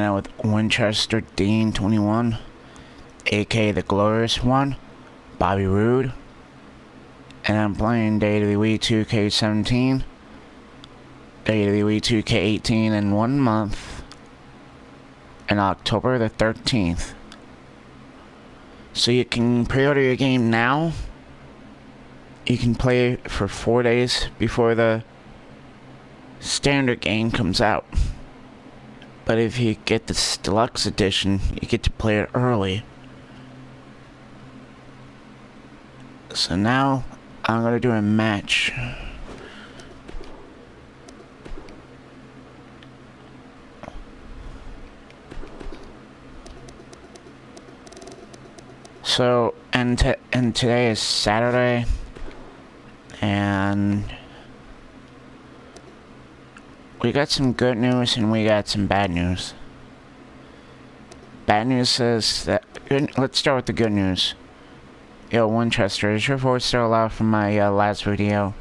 out with Winchester Dean 21, aka the Glorious One, Bobby Roode, and I'm playing WWE 2K17, WWE 2K18 in 1 month, in October the 13th. So you can pre-order your game now. You can play it for 4 days before the standard game comes out. But if you get the deluxe edition, you get to play it early. So now, I'm gonna do a match. So, and today is Saturday, and we got some good news and we got some bad news. Bad news is that... let's start with the good news. Yo, Winchester, is your voice still loud from my last video?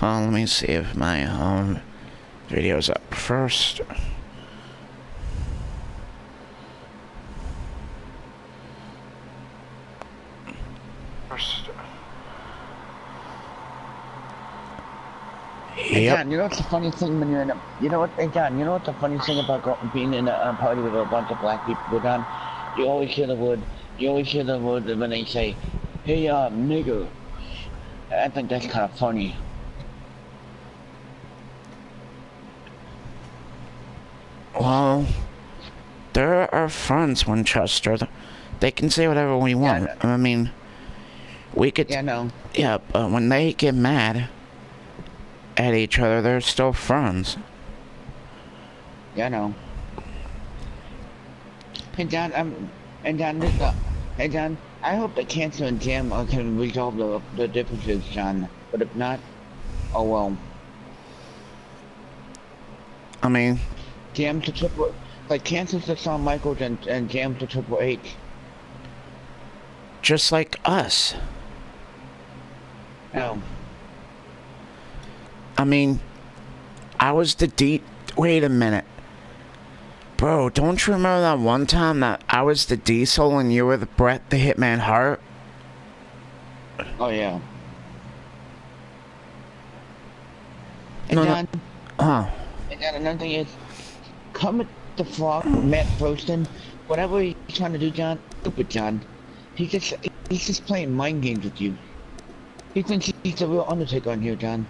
Let me see if my video's up first. Hey John, you know what's the funny thing when you're in a... You know what, hey John, you know what the funny thing about being in a party with a bunch of black people, John? You always hear the word when they say, hey, nigger. I think that's kind of funny. Well, they're our friends, Winchester. They can say whatever we want. Yeah, I mean, we could... Yeah, no. Yeah, but when they get mad at each other, they're still friends. Yeah, I know. Hey John, hey John, I hope that Cancer and Jam can resolve the differences, John. But if not, oh well. I mean, Jam to Triple, like Cancer's to Shawn Michaels and Jam to Triple H. Just like us. No. I mean, I was the D... Wait a minute. Bro, don't you remember that one time that I was the Diesel and you were the Bret the Hitman Hart? Oh, yeah. And no, John, no. And John, another thing is, Kermit the Frog, Matt Frosten, whatever he's trying to do, John, stupid John. He's just playing mind games with you. He thinks he's the real Undertaker on here, John.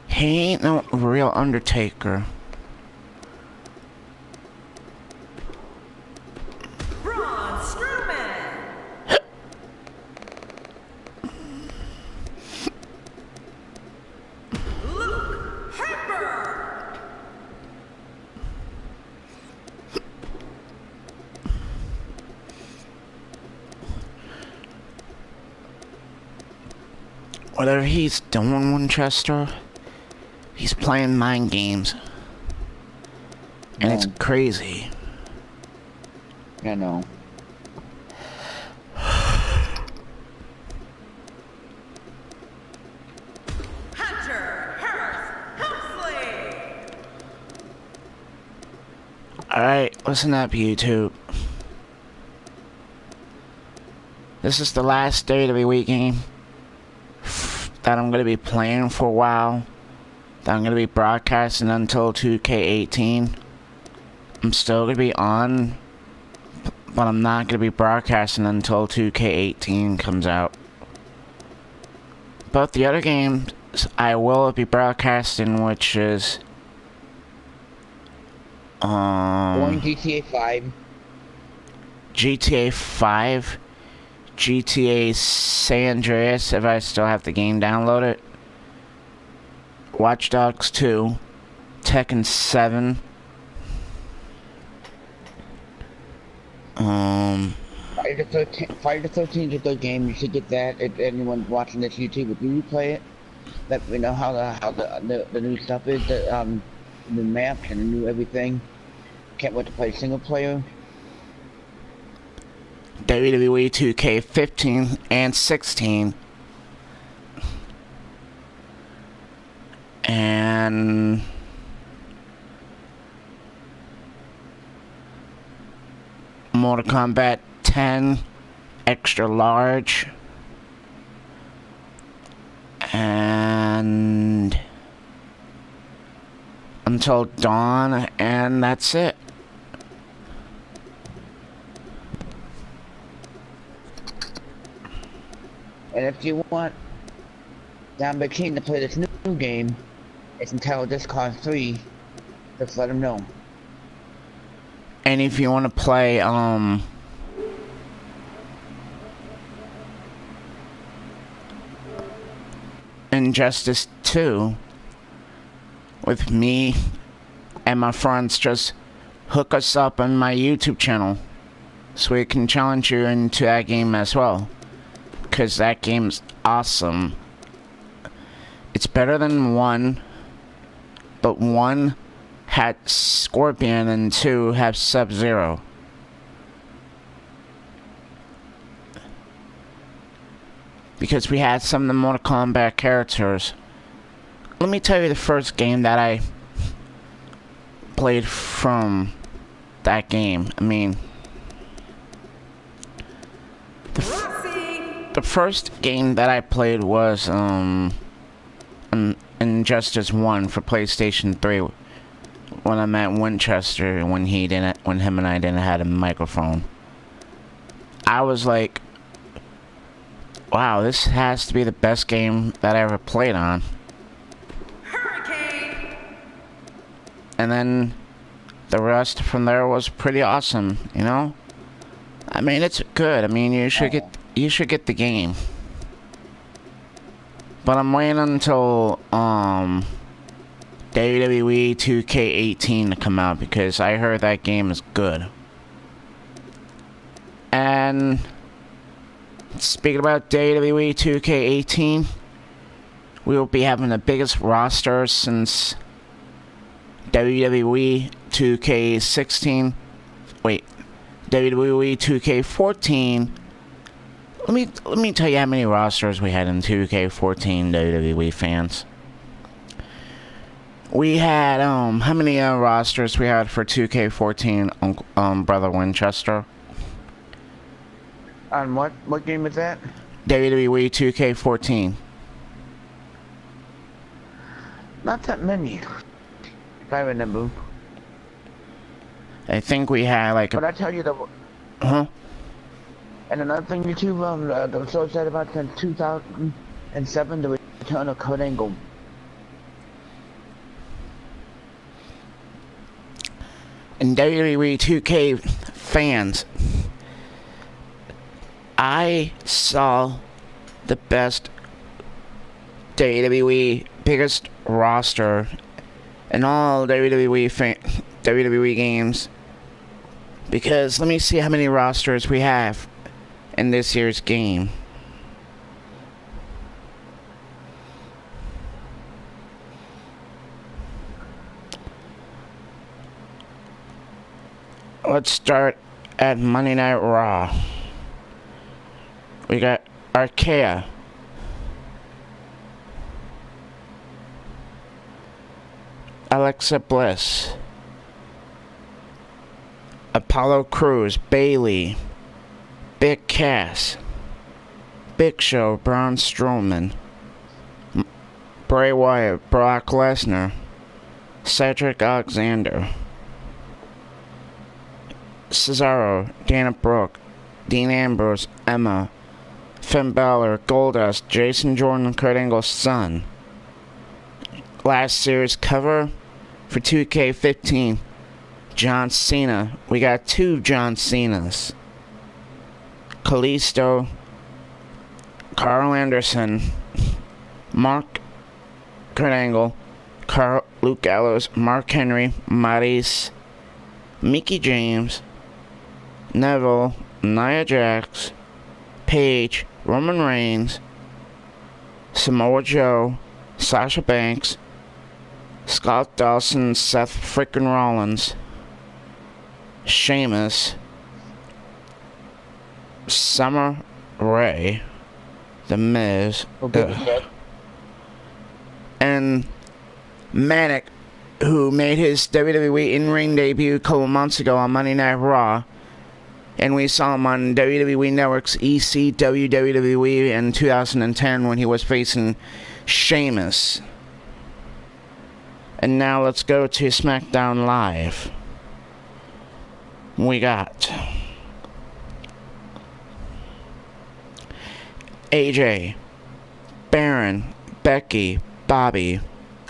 He ain't no real Undertaker. Braun Strowman. Luke Harper. Whatever he's doing, Winchester, he's playing mind games. And it's crazy. I know. Hunter Hearst Helmsley. Alright, listen up, YouTube. This is the last day of the week game that I'm going to be playing for a while. That I'm going to be broadcasting until 2K18. I'm still going to be on, but I'm not going to be broadcasting until 2K18 comes out. But the other games I will be broadcasting, which is Going GTA 5. GTA 5, GTA San Andreas, if I still have the game downloaded, Watch Dogs 2, Tekken 7, Friday the 13th is a good game. You should get that. If anyone's watching this YouTube, if you play it, let me know how the new stuff is. The new maps and the new everything. Can't wait to play single player. WWE 2K15 and 16. And Mortal Kombat 10 extra large. And Until Dawn, and that's it. And if you want Don Big King to play this new game, it's entitled Discard 3. Just let him know. And if you want to play, Injustice 2 with me and my friends, just hook us up on my YouTube channel so we can challenge you into that game as well, because that game's awesome. It's better than 1, but 1 had Scorpion and 2 have Sub-Zero. Because we had some of the Mortal Kombat characters. Let me tell you the first game that I played from that game. I mean, the first game that I played was Injustice 1 for PlayStation 3 when I met Winchester, when him and I didn't have a microphone. I was like, wow, this has to be the best game that I ever played on. Hurricane. And then the rest from there was pretty awesome, you know? I mean, it's good. I mean, you should get the game. But I'm waiting until WWE 2K18 to come out, because I heard that game is good. And speaking about WWE 2K18, we will be having the biggest roster since WWE 2K16. Wait, WWE 2K14. Let me tell you how many rosters we had in 2K14, WWE fans. We had how many rosters we had for 2K14, Brother Winchester? On what? What game is that? WWE 2K14. Not that many, if I remember. I think we had like But I tell you the. Huh? And another thing too, that was so sad about since 2007, the return of Kurt Angle. And WWE 2K fans, I saw the best WWE biggest roster in all WWE games, because let me see how many rosters we have in this year's game. Let's start at Monday Night Raw. We got Archaea, Alexa Bliss, Apollo Crews, Bayley, Big Cass, Big Show, Braun Strowman, Bray Wyatt, Brock Lesnar, Cedric Alexander, Cesaro, Dana Brooke, Dean Ambrose, Emma, Finn Balor, Goldust, Jason Jordan, Kurt Angle's son. Last series cover for 2K15, John Cena. We got 2 John Cenas. Kalisto, Carl Anderson, Mark Kurt Angle, Luke Gallows, Mark Henry, Maurice, Mickey James, Neville, Nia Jax, Paige, Roman Reigns, Samoa Joe, Sasha Banks, Scott Dawson, Seth frickin' Rollins, Sheamus, Summer Rae, The Miz, and Manic, who made his WWE in-ring debut a couple months ago on Monday Night Raw. And we saw him on WWE Network's ECW WWE in 2010 when he was facing Sheamus. And now let's go to SmackDown Live. We got AJ, Baron, Becky, Bobby,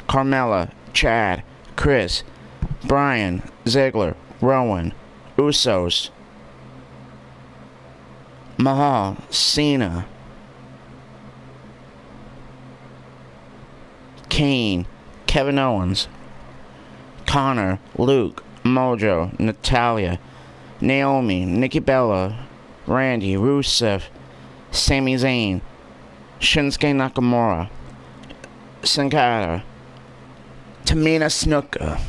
Carmella, Chad, Chris, Bryan, Ziggler, Rowan, Usos, Mahal, Cena, Kane, Kevin Owens, Connor, Luke, Mojo, Natalia, Naomi, Nikki Bella, Randy, Rusev, Sami Zayn, Shinsuke Nakamura, Sin Cara, Tamina Snuka,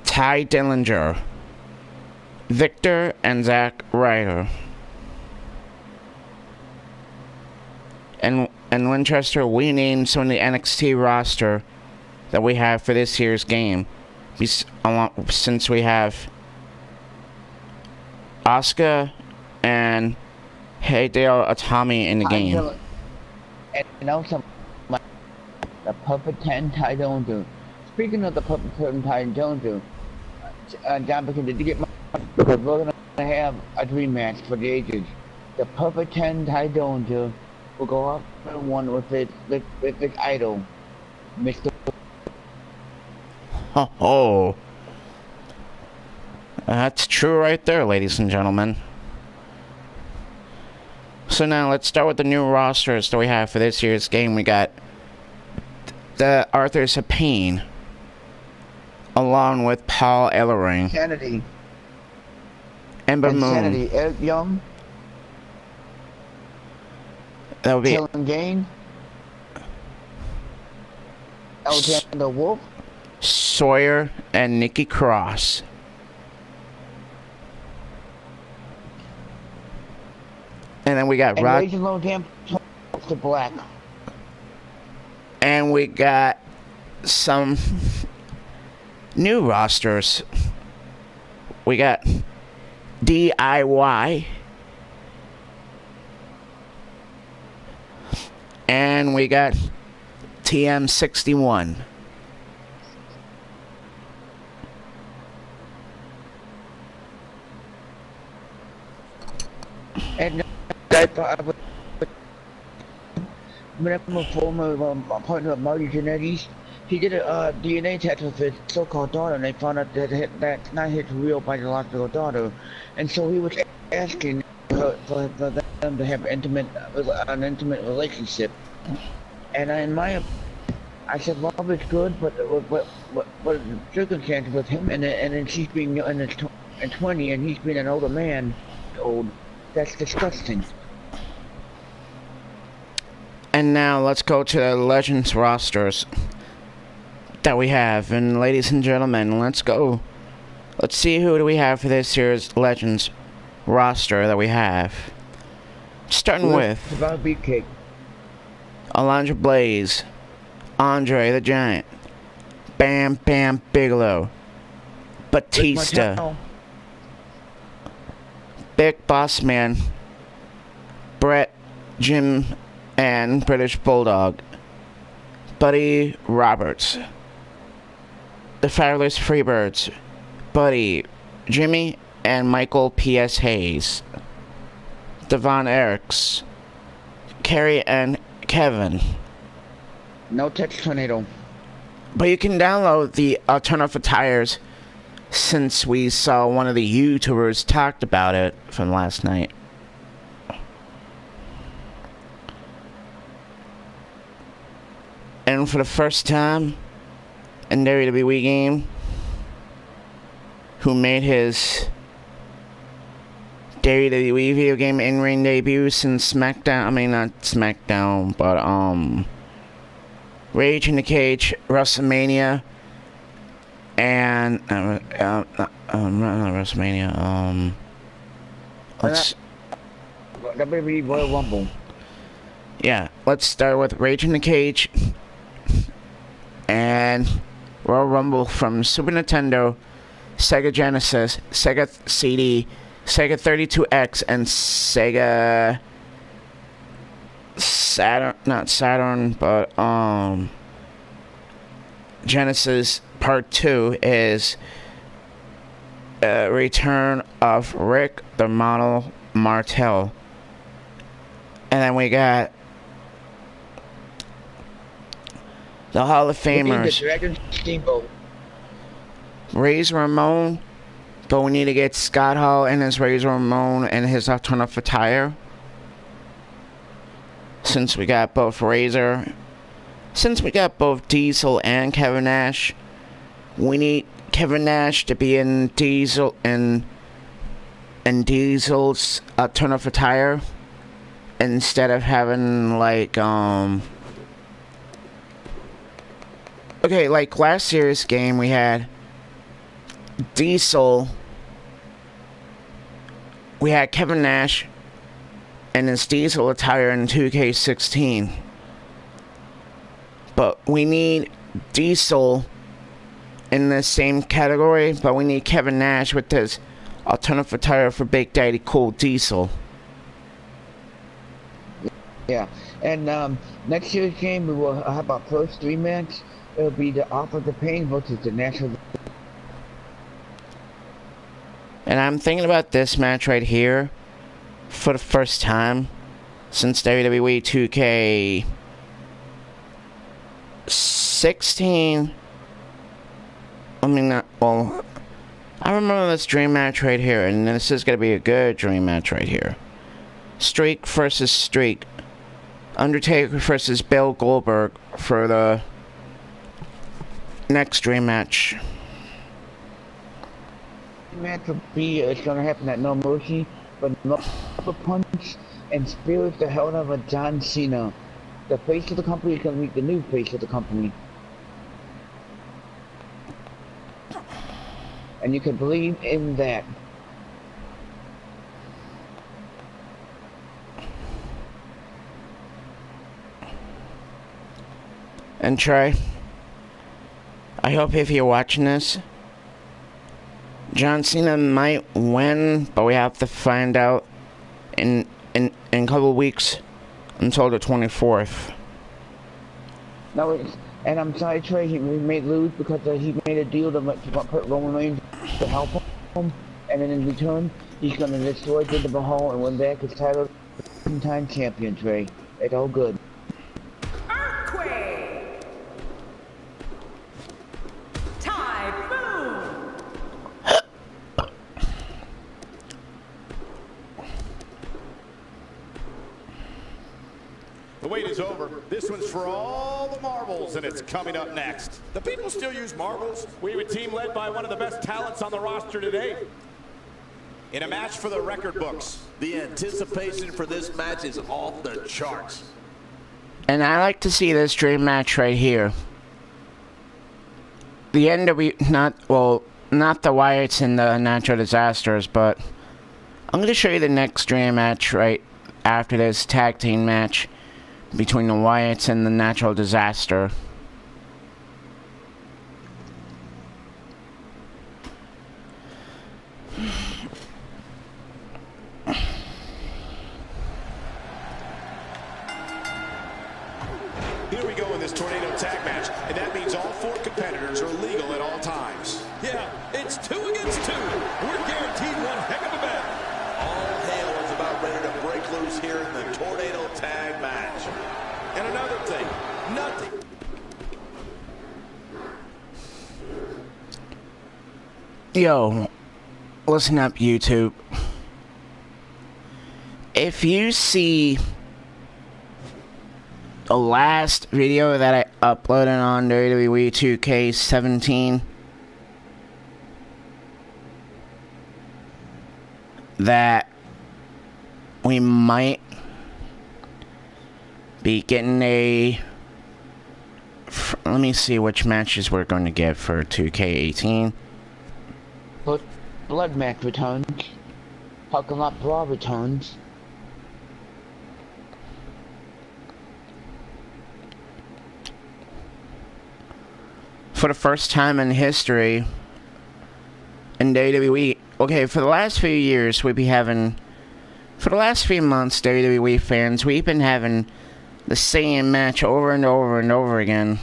Ty Dillinger, Victor and Zack Ryder. And Winchester, we named some of the NXT roster that we have for this year's game. Since we have Asuka and Hideo Itami in the game. And also, the Puppet 10 Ty Dillinger. Speaking of the Puppet 10 Ty Dillinger, John, because did you get my... We're going to have a dream match for the ages. The Puppet 10 Ty Dillinger will go up and one with its idol, Mr. Oh, that's true right there, ladies and gentlemen. So now let's start with the new rosters that we have for this year's game. We got the Arthurs of Pain, along with Paul Ellering, Kennedy, Ember Moon. Kennedy, Eric Young, That would be Killing Gain, Alexander Wolf, Sawyer and Nikki Cross. And then we got and Rock. Razor Damn to Black. And we got some new rosters. We got DIY. And we got TM61. And I thought I would remember a former partner of Marty Jannetty's. He did a DNA test with his so-called daughter, and they found out that that's not his real biological daughter. And so he was asking for them to have an intimate relationship. And I said, well, it's good, but the circumstances with him, and then she's being in his 20, and he's being an older man, that's disgusting. And now let's go to the Legends rosters that we have. And ladies and gentlemen, let's go. Let's see who do we have for this year's Legends roster that we have. Starting with Beefcake, Alundra Blaze, Andre the Giant, Bam Bam Bigelow, Batista, Big Boss Man, Brett, Jim, and British Bulldog, Buddy Roberts, the Fabulous Freebirds, Buddy, Jimmy, and Michael P.S. Hayes, Devon Eriks, Kerry and Kevin. No touch tornado. But you can download the alternative attires since we saw one of the YouTubers talked about it from last night. And for the first time in WWE game, who made his WWE video game in-ring debut since SmackDown, I mean not SmackDown, but Rage in the Cage, WrestleMania, and not WrestleMania, WWE Royal Rumble. Yeah, let's start with Rage in the Cage and Royal Rumble from Super Nintendo, Sega Genesis, Sega CD, Sega 32X, and Sega Saturn, not Saturn, but Genesis Part 2 is Return of Rick the Model Martel. And then we got the Hall of Famers. The Dragon Steamboat. Razor Ramon, but we need to get Scott Hall and his Razor Ramon and his alternative attire. Since we got both Diesel and Kevin Nash, we need Kevin Nash to be in Diesel's alternative attire instead of having like okay, like last year's game we had Diesel, we had Kevin Nash and his Diesel attire in 2K16, but we need Diesel in the same category, but we need Kevin Nash with his alternative attire for Big Daddy Cool Diesel. Yeah, and next year's game we will have our first 3 match. It'll be the Author of the Pain versus the National. And I'm thinking about this match right here for the first time since WWE 2K16. I mean, well, I remember this dream match right here, and this is going to be a good dream match right here. Streak versus Streak. Undertaker versus Bill Goldberg for the next dream match. Match will be, it's going to happen at No Mercy, but no punch and Spears the hell out of a John Cena. The face of the company is going to meet the new face of the company. And you can believe in that. And Trey, I hope if you're watching this, John Cena might win, but we have to find out in a couple of weeks until the 24th. No, and I'm sorry, Trey, he may lose because he made a deal to put Roman Reigns to help him, and then in return, he's going to destroy Jinder Mahal and win back his title, 2-time champion, Trey. It's all good. Earthquake. Typhoon. The wait is over. This one's for all the marbles, and it's coming up next. The people still use marbles. We have a team led by one of the best talents on the roster today. In a match for the record books. The anticipation for this match is off the charts. And I like to see this dream match right here. The NW, not the Wyatts and the Natural Disasters, but I'm going to show you the next dream match right after this tag team match between the Wyatts and the Natural Disaster. Here we go in this tornado tag match, and that means all 4 competitors are legal at all times. Yeah, it's 2 against 2. We're guaranteed one heck of a battle. All hell is about ready to break loose here in the tornado tag match. And another thing, nothing. Yo, listen up, YouTube. If you see the last video that I uploaded on WWE 2K17, that we might be getting let me see which matches we're going to get for 2K18. But Blood match returns. How come not Brawl returns? for the first time in history in WWE. Okay, for the last few years, we'd be having, for the last few months, WWE fans, we've been having the same match over and over and over again.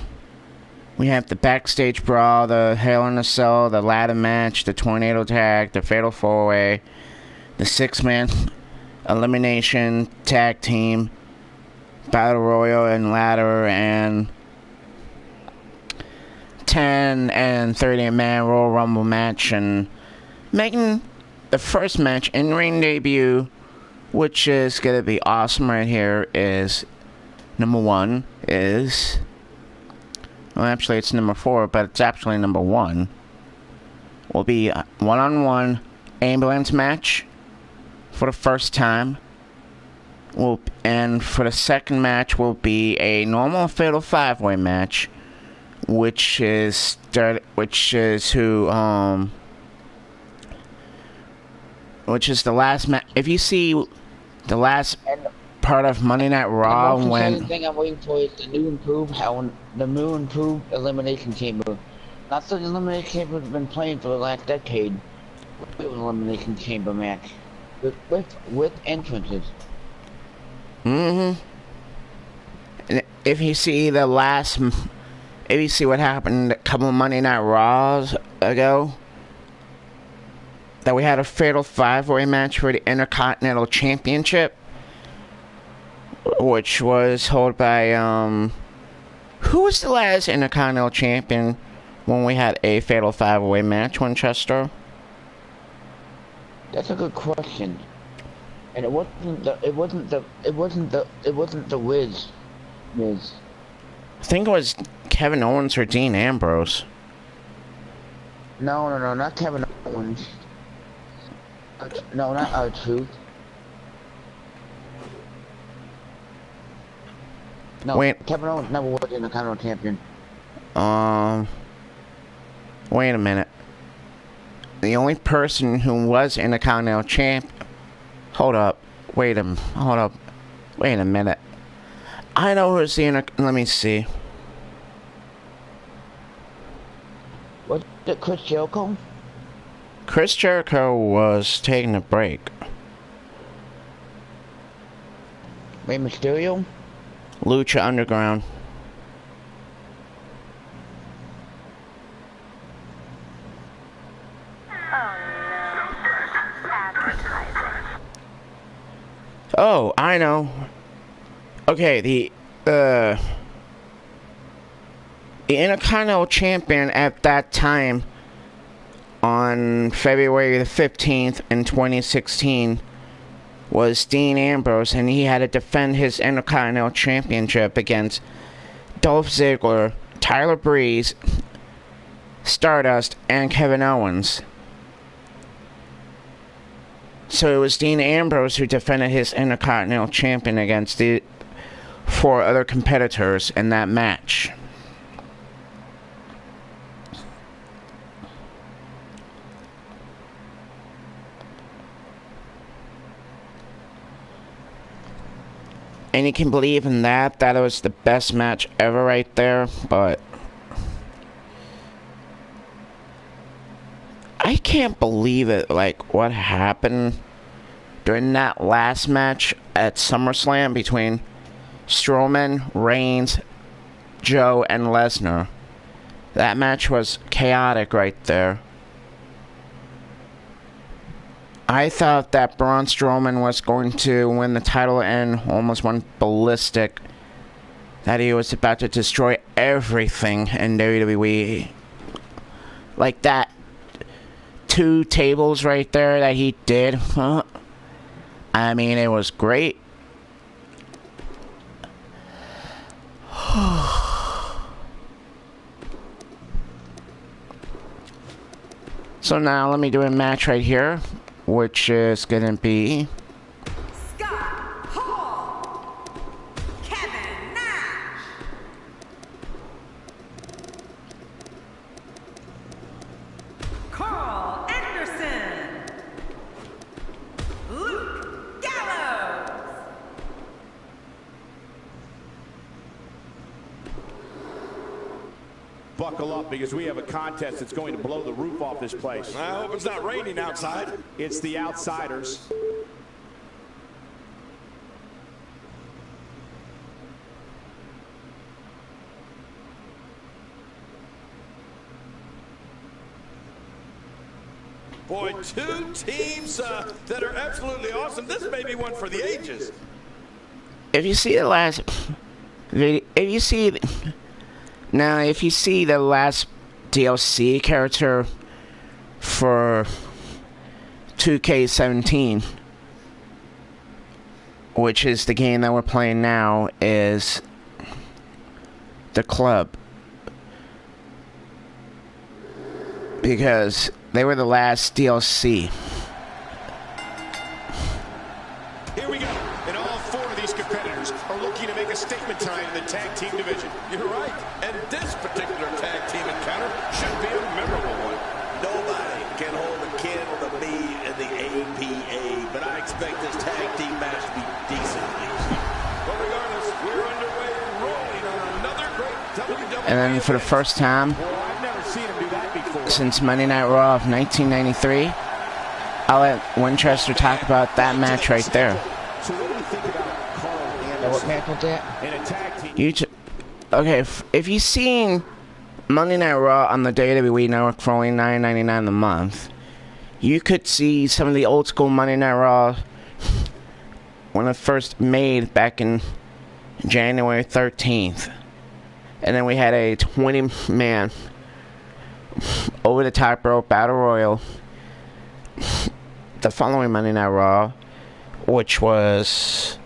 We have the backstage brawl, the Hell in a Cell, the ladder match, the tornado tag, the fatal four-way, the six-man elimination tag team, battle royal and ladder, and 10 and 30-man Royal Rumble match, and making the first match in-ring debut, which is going to be awesome right here, is number 1 is... Well, actually, it's number 4, but it's actually number 1. Will be a one-on-one ambulance match for the first time. And for the second match will be a normal fatal 5-way match, which is the last match. If you see the last part of Monday Night Raw, the most when exciting thing I'm waiting for is the new improved elimination chamber. Not the elimination chamber has been playing for the last decade. Real elimination chamber match with entrances. Mm-hmm. And if you see what happened a couple of Monday Night Raws ago, that we had a fatal 5-way match for the Intercontinental Championship, which was held by, who was the last Intercontinental Champion when we had a fatal 5-way match, Winchester? That's a good question. And it wasn't the Wiz. I think it was Kevin Owens or Dean Ambrose. No, not Kevin Owens. No, not R-Truth. No, wait. Kevin Owens never was Intercontinental Champion. Wait a minute. The only person who was Intercontinental Champ... Hold up. Wait a minute. I know who's the Let me see. Was it Chris Jericho? Chris Jericho was taking a break. Rey Mysterio? Lucha Underground. Oh, I know. Okay, the Intercontinental Champion at that time, on February the 15th in 2016, was Dean Ambrose, and he had to defend his Intercontinental Championship against Dolph Ziggler, Tyler Breeze, Stardust, and Kevin Owens. So it was Dean Ambrose who defended his Intercontinental Champion against the 4 other competitors in that match. And you can believe in that it was the best match ever right there, but I can't believe it, like, what happened during that last match at SummerSlam between Strowman, Reigns, Joe, and Lesnar. That match was chaotic right there. I thought that Braun Strowman was going to win the title and almost went ballistic. That he was about to destroy everything in WWE. Like that 2 tables right there that he did. Huh? I mean, it was great. So now let me do a match right here, which is gonna be Scott Hall, Kevin Nash, Carl Anderson, Luke Gallows. buckle up because we have a contest that's going to blow the roof off this place. I hope it's not raining outside. It's the Outsiders. Boy, two teams that are absolutely awesome. This may be one for the ages. If you see the last video, if you see the last DLC character for 2K17, which is the game that we're playing now, is the club, because they were the last DLC. Here we go. And all four of these competitors are looking to make a statement tonight in the tag team division. You're right. And this particular tag team encounter should be a memorable one. Nobody can hold a candle to me in the APA, but I expect this tag team match to be decently. But regardless, we're underway and rolling on another great WWE. And then for the first time I've never seen him do that before. since Monday Night Raw of 1993, I'll let Winchester talk about that match right there. So what do you think about Carl Now, what Anderson match was that? in a tag team? Okay, if you've seen Monday Night Raw on the WWE Network for only $9.99 a month, you could see some of the old school Monday Night Raw when it first made back in January 13th. And then we had a 20-man over the top rope battle royal the following Monday Night Raw, which was,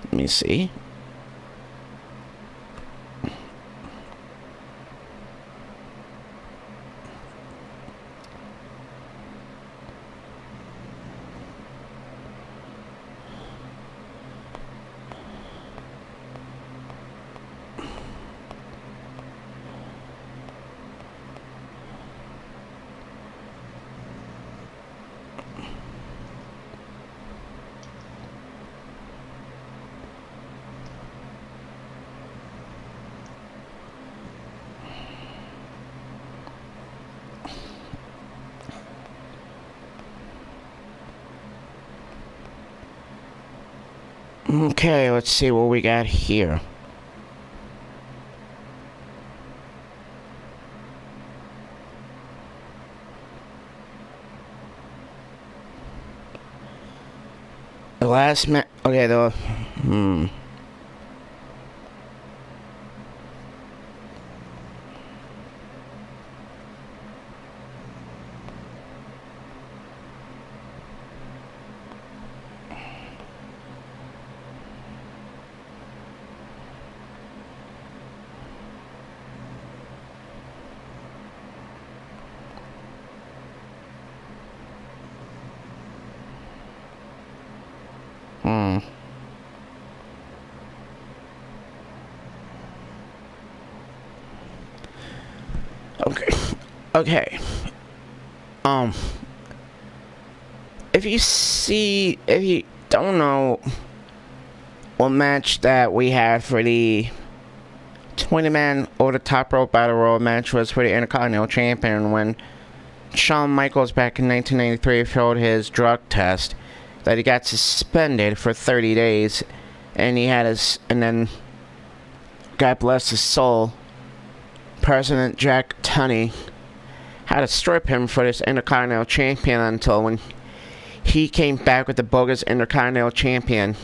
let me see, okay, let's see what we got here. The last match, okay, Okay. If you don't know what match that we had for the 20-man over the top rope battle royal match was for the Intercontinental Champion, when Shawn Michaels back in 1993 failed his drug test, that he got suspended for 30 days, and then, God bless his soul, President Jack Tunney had to strip him for this Intercontinental Champion until when he came back with the bogus Intercontinental Champion.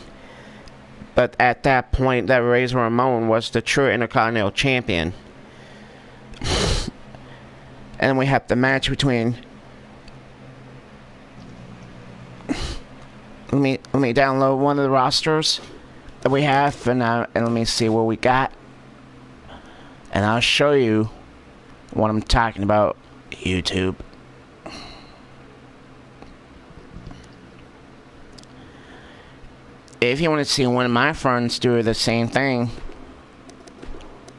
But at that point, that Razor Ramon was the true Intercontinental Champion. And we have the match between... Let me download one of the rosters that we have, and let me see what we got. And I'll show you what I'm talking about, YouTube. If you want to see one of my friends do the same thing,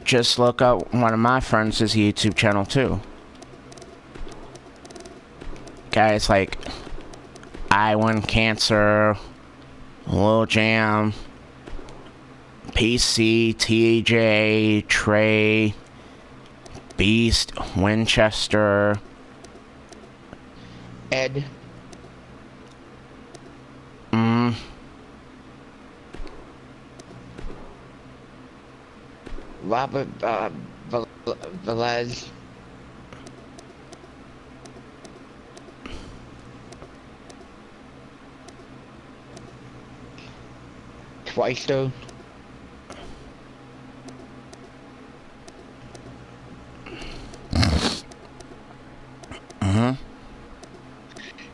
just look up one of my friends' YouTube channel too. Guys like I Win Cancer, Lil Jam, PC, TJ, Trey, Beast, Winchester. Ed. Robert Velez. Twister.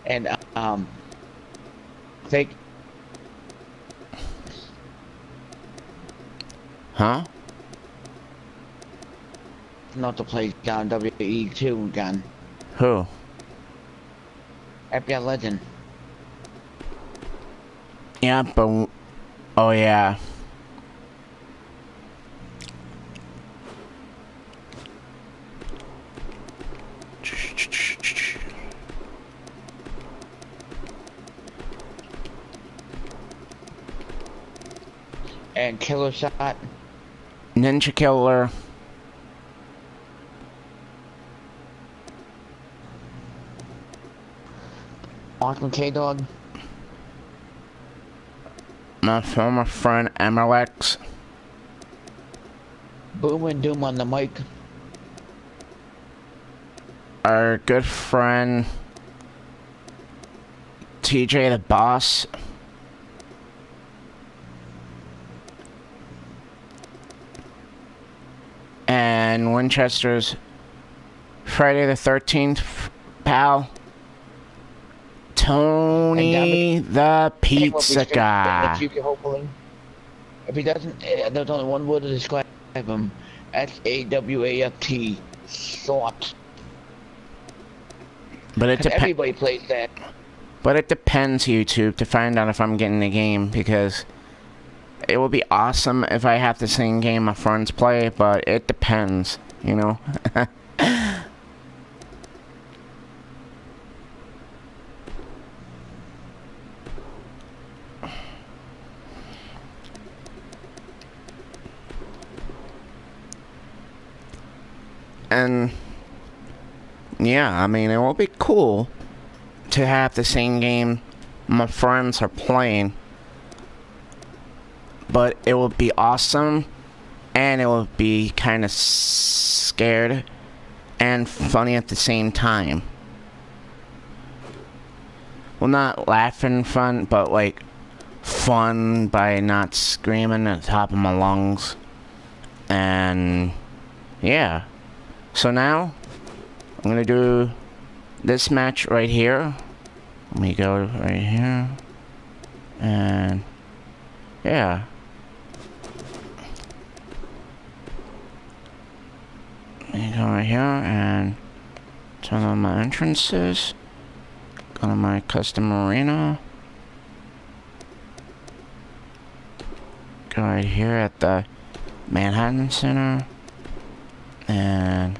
And fake. Huh? Not to play down WE2 again. Who? FBI Legend. Yeah, but... Oh, yeah. And Killer Shot. Ninja Killer. Austin K-Dog. My former friend Emerlex. Boom and Doom on the mic. Our good friend TJ the Boss. And Winchester's Friday the 13th pal. Tony the Pizza Guy. Hopefully. If he doesn't, there's only one word to describe him. SAWAFT. Soft. But it depends. Everybody plays that. But it depends, YouTube, to find out if I'm getting the game, because it would be awesome if I have the same game my friends play, but it depends, you know? And yeah, I mean, it will be cool to have the same game my friends are playing, but it will be awesome, and it will be kind of scared and funny at the same time. Well, not laughing fun, but like fun by not screaming at the top of my lungs. And yeah. So now, I'm gonna do this match right here. Let me go right here. And yeah. Let me go right here and turn on my entrances. Go to my custom arena. Go right here at the Manhattan Center. And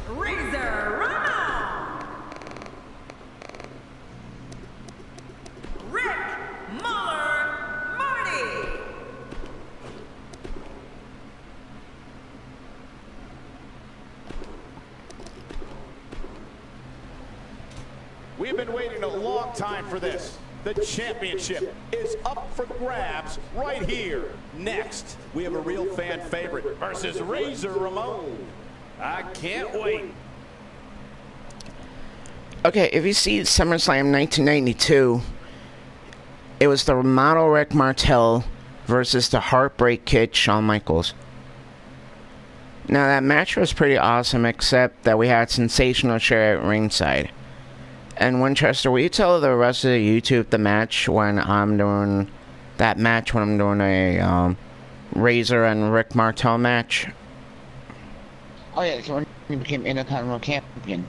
Razor Ramon. Rick Muller Marty. We've been waiting a long time for this. The championship is up for grabs right here. Next, we have a real fan favorite versus Razor Ramon. I can't wait. okay, if you see SummerSlam 1992, it was the model Rick Martel versus the Heartbreak Kid Shawn Michaels. Now that match was pretty awesome, except that we had Sensational Chair at ringside. And Winchester, will you tell the rest of the YouTube the match when I'm doing that match, when I'm doing a Razor and Rick Martel match? Oh yeah, so when he became Intercontinental Champion.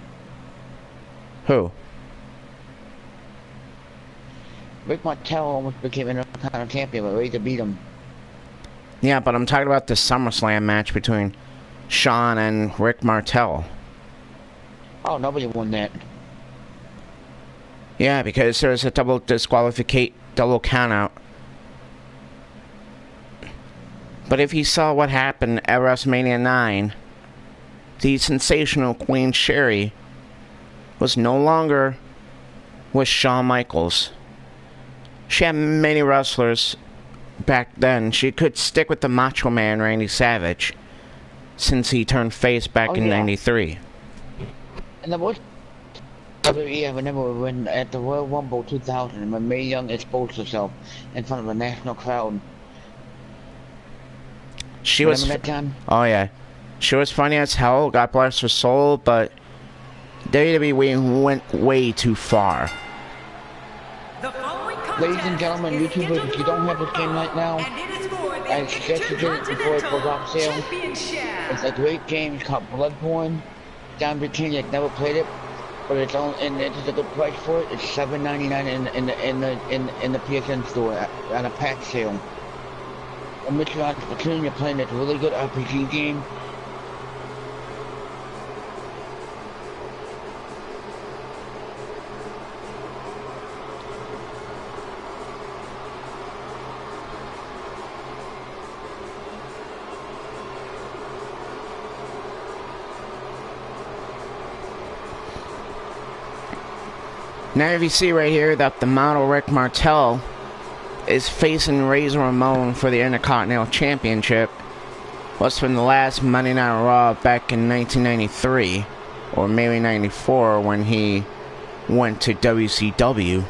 Who? Rick Martel almost became Intercontinental Champion, but Razor beat him. Yeah, but I'm talking about the SummerSlam match between Shawn and Rick Martel. Oh, nobody won that. Yeah, because there's a double countout. But if you saw what happened at WrestleMania 9, the sensational Queen Sherry was no longer with Shawn Michaels. She had many wrestlers back then. She could stick with the Macho Man Randy Savage since he turned face back in '93. And the worst WWE I remember when at the Royal Rumble 2000 when Mae Young exposed herself in front of a national crowd. She Remember was. that, John? Oh yeah, she was funny as hell. God bless her soul, but WWE went way too far. Ladies and gentlemen, YouTubers, if you don't have this game right now, I suggest you get it before it goes off sale. It's a great game. It's called Bloodborne. John Buchanan has never played it, but it's on, and it's a good price for it. It's $7.99 in the PSN store on a pack sale. And Mr. Entrepreneur, you're playing this really good RPG game. Now if you see right here that the model Rick Martel is facing Razor Ramon for the Intercontinental Championship. Was from the last Monday Night Raw back in 1993, or maybe 94 when he went to WCW.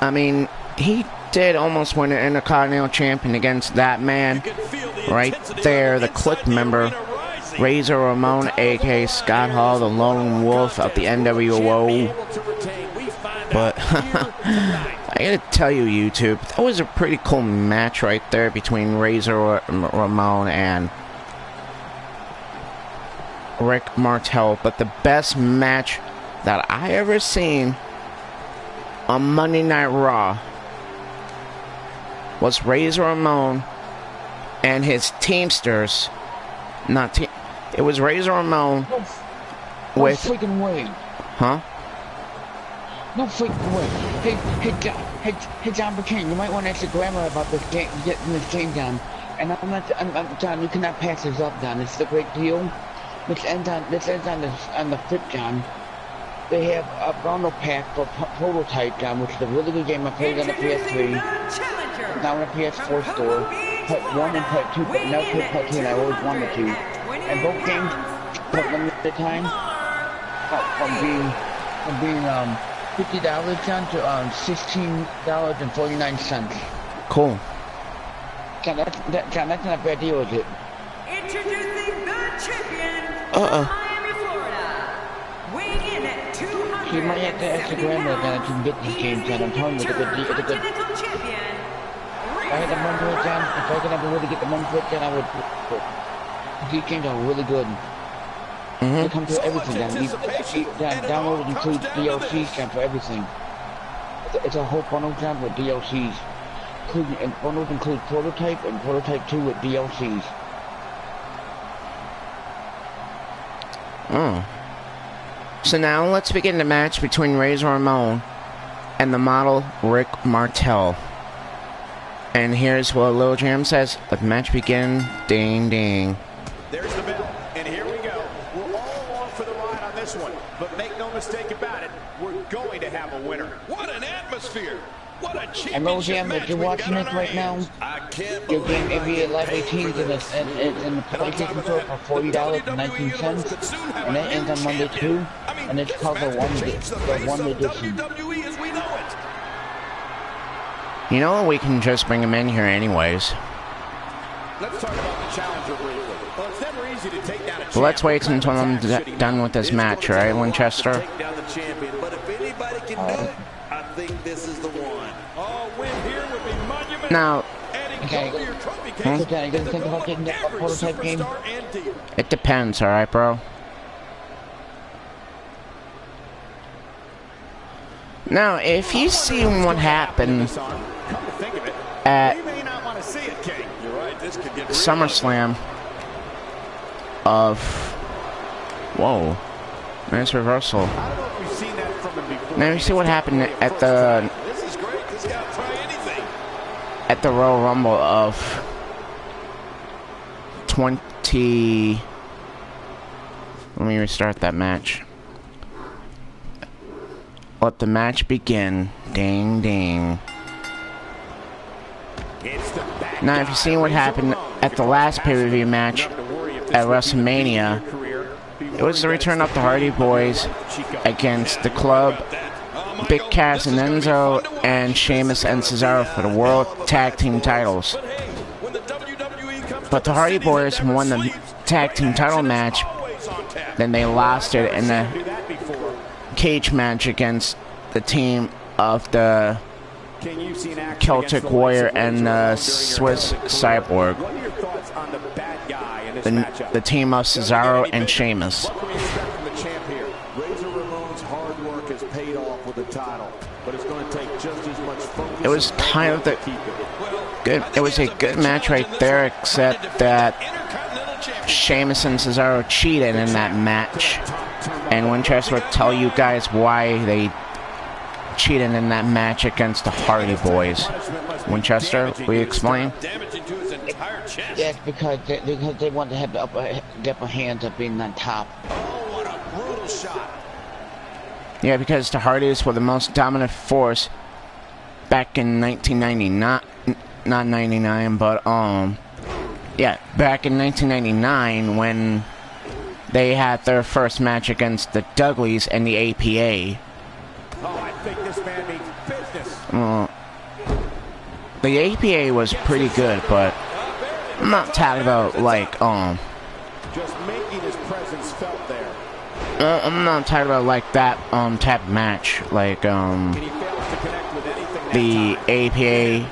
I mean, he did almost win an Intercontinental Champion against that man right there, the Click member, Razor Ramon, aka Scott Hall, the Lone Wolf of the NWO. But I gotta tell you, YouTube, that was a pretty cool match right there between Razor Ramon and Rick Martel. But the best match that I ever seen on Monday Night Raw was Razor Ramon and his Teamsters. It was Razor Ramon with... No freaking way. Huh? No freaking way. Hey, John Buchanan, you might want to ask the grammar about this game, getting this game down. And I'm John, you cannot pass this up, John. It's a great deal. This ends on the 5th, John. They have a bundle pack for Prototype, John, which is a really good game. I played on the PS3. Now on the PS4 store. Part 1 and Part 2, but now play Part 2, and I always wanted to. And both games, but limited time, from being $50, John, to $16.49. Cool. John, that's not a bad deal, is it? Introducing the champion from Miami, Florida. Weighing in at 200. You might have to ask the grandmother John if you can get this game, John. I'm telling you, it's a good deal. It's a good. If I had the money for it, John, if I could ever really get the money for it, John, I would. These games are really good. They come to everything, John. Download includes DLCs, John, for everything. It's a whole bundle, John, with DLCs. And bundles include Prototype and Prototype 2 with DLCs. Oh. So now let's begin the match between Razor Ramon and the model Rick Martel. And here's what Lil Jam says. Let the match begin. Ding ding. There's the bell, and here we go. We're all along for the ride on this one, but make no mistake about it, we're going to have a winner. What an atmosphere! What a championship And Lil Jam, match if you're we got watching on this our right now, hands. your game NBA Live 18 in the PlayStation Store for $40.19, and that ends on Monday too. And it's called the One Edition. WWE as we know it. You know, we can just bring him in here anyways. Let's talk about the challenger briefly. Well, it's never easy to take down a But let's wait champion. until I'm done with this match, alright, Winchester? Take down the champion, but if anybody can do it, I think this is the one. Oh, win here would be monumental. Now, Okay. Go to your trophy case. So, John, you gonna think about getting that Every Prototype game? superstar and deal. it depends, alright, bro? Now, if you see what happened Come to think of it, at you may not want to see it, King. You're right, this could get real. SummerSlam of... Whoa. Nice reversal. I don't know if we've seen that from him before. Now, you see what happened at the This is great. This got at the Royal Rumble of 20... Let me restart that match. Let the match begin. Ding, ding. Now, if you've seen what happened at the last pay-per-view match at WrestleMania, it was the return of the Hardy Boys against the Club, Big Cass and Enzo, and Sheamus and Cesaro for the World Tag Team titles. But the Hardy Boys won the Tag Team title match, then they lost it in the cage match against the team of the Celtic Warrior and the Swiss Cyborg. The team of Cesaro and Sheamus. It was kind of it was a good match right there, except that Sheamus and Cesaro cheated in that match, and Winchester will tell you guys why they cheated in that match against the Hardy Boys. Winchester, will you explain? Yes, because they want to have the upper hand of being on top. Oh, what a brutal shot. Yeah, because the Hardys were the most dominant force back in 1999, not 99, but yeah, back in 1999 when they had their first match against the Dudleys and the APA. Oh, I think this man means business. The APA was pretty good, but I'm not talking about like just making his presence felt there. I'm not talking about like that type of match, like the APA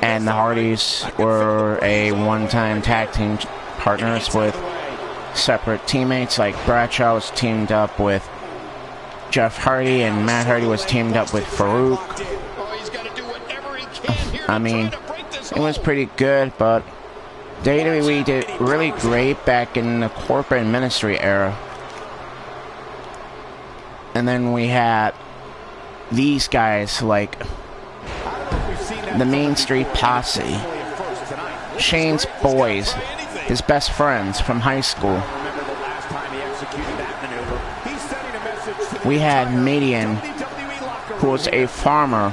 and the Hardys were a one-time tag team partners with separate teammates. Like Bradshaw was teamed up with Jeff Hardy and Matt Hardy was teamed up with Farouk. I mean, it was pretty good, but WWE did really great back in the corporate ministry era. And then we had these guys like the Main Street Posse, Shane's boys, his best friends from high school. We had Midian, who was a farmer,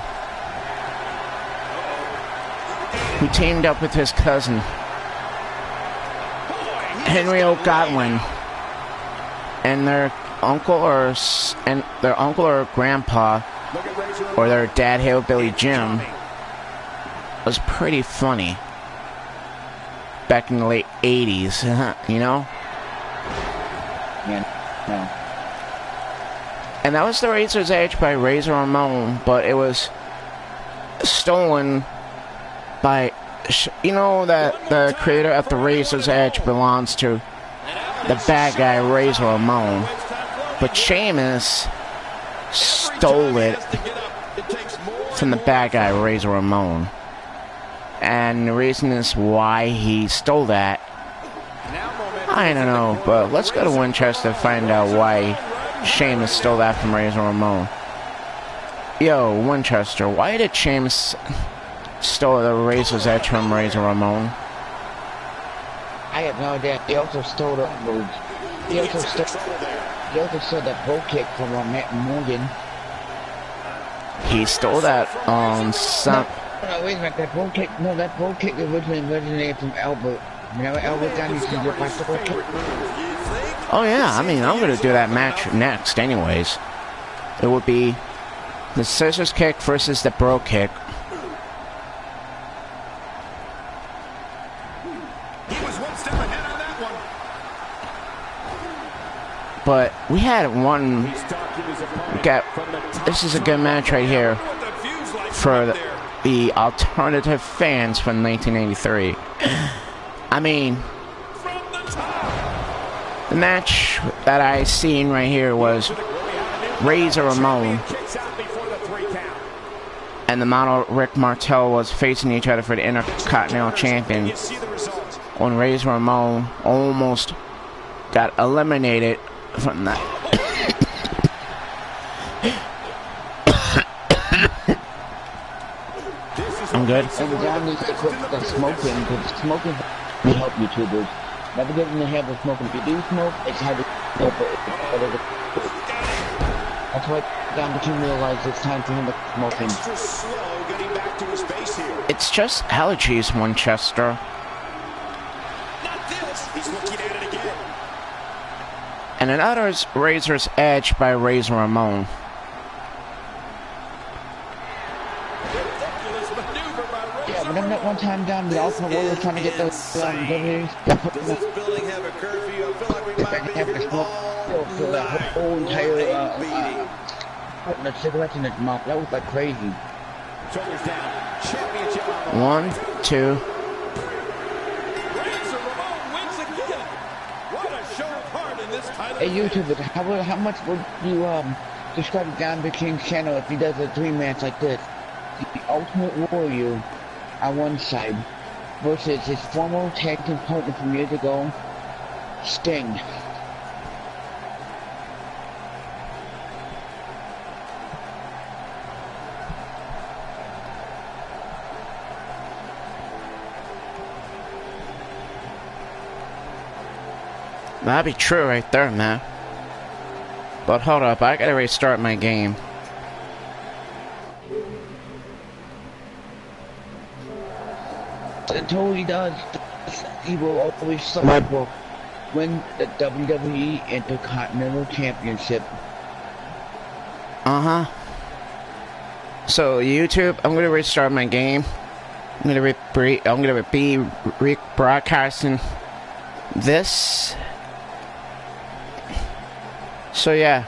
who teamed up with his cousin Henry O. Godwin, and their uncle or grandpa or their dad, Hillbilly Jim, was pretty funny back in the late 80s, you know? Yeah. And that was the Razor's Edge by Razor Ramon, but it was stolen by, you know, that the creator of the Razor's Edge belongs to the bad guy Razor Ramon, but Sheamus stole it from the bad guy Razor Ramon. And the reason is why he stole that, I don't know, but let's go to Winchester to find out why Sheamus stole that from Razor Ramon. Yo, Winchester, why did Sheamus stole the Razor's Edge from Razor Ramon? I have no idea. He also stole the He also stole that bull kick from Matt Morgan. He stole that on some. No, wait a minute. That bull kick. No, that bull kick originally originated from Albert. Remember Albert Gunn used to do a bicycle kick? Oh yeah, I mean, I'm gonna do that match next, anyways. It would be the scissors kick versus the bro kick. He was one step ahead on that one. But we had one. This is a good match right here for the alternative fans from 1983. I mean, the match that I seen right here was Razor Ramon and the model Rick Martel was facing each other for the Intercontinental Champion when Razor Ramon almost got eliminated from that. I'm good. And John needs to quit the smoking, because smoking will help YouTubers. Never get in the habit of smoking. If you do smoke, it's hard to smoke, that's why John became realized it's time for him to quit smoking. Extra slow getting back to his base here. It's just allergies, Winchester. Not this. He's looking at it again. And another is Razor's Edge by Razor Ramon. Ridiculous maneuver by Razor. Yeah, remember that one time down the Ultimate Warrior trying to get the WWE? Does this building have a curfew? I feel like we might be Have to here smoke all for the whole entire beating. putting the cigarettes in his mouth. That was like crazy. Shoulders down. Championship on the 1, 2. Razor Ramon wins again. What a show of heart in this title. Hey YouTubers, how much would you describe John B. King's channel if he does a 3-match like this? The Ultimate Warrior on one side versus his former tag team partner from years ago, Sting. That'd be true right there, man. But hold up, I gotta restart my game. Until he does, he will always will win the WWE Intercontinental Championship. Uh-huh. So YouTube, I'm gonna restart my game. I'm gonna be rebroadcasting this. So yeah.